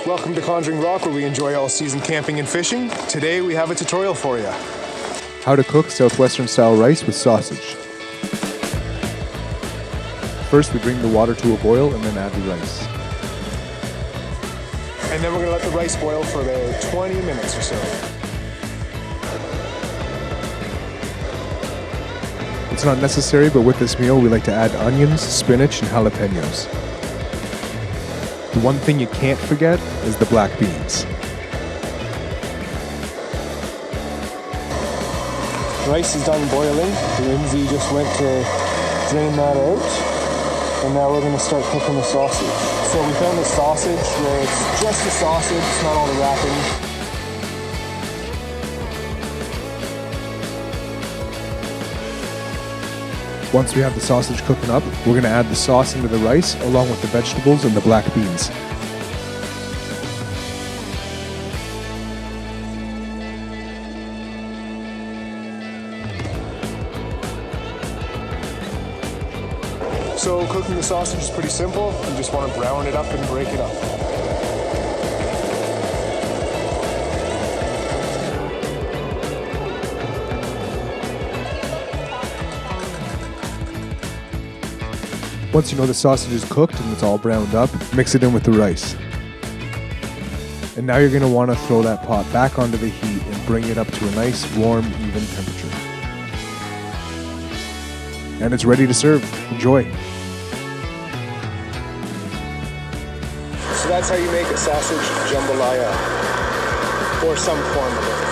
Welcome to Conjuring Rock, where we enjoy all-season camping and fishing. Today we have a tutorial for you. How to cook Southwestern style rice with sausage. First we bring the water to a boil and then add the rice. And then we're going to let the rice boil for about 20 minutes or so. It's not necessary, but with this meal we like to add onions, spinach, and jalapenos. The one thing you can't forget is the black beans. Rice is done boiling. Lyndsay just went to drain that out. And now we're going to start cooking the sausage. So we found the sausage where it's just the sausage, it's not all the wrapping. Once we have the sausage cooking up, we're going to add the sauce into the rice along with the vegetables and the black beans. So cooking the sausage is pretty simple. You just want to brown it up and break it up. Once you know the sausage is cooked and it's all browned up, mix it in with the rice. And now you're going to want to throw that pot back onto the heat and bring it up to a nice, warm, even temperature. And it's ready to serve. Enjoy. So that's how you make a sausage jambalaya, or some form of it.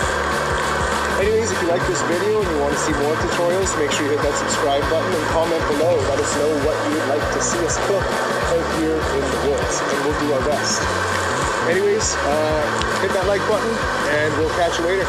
Anyways, if you like this video and you want to see more tutorials, make sure you hit that subscribe button and comment below. Let us know what you would like to see us cook out here in the woods, and we'll do our best. Anyways, hit that like button, and we'll catch you later.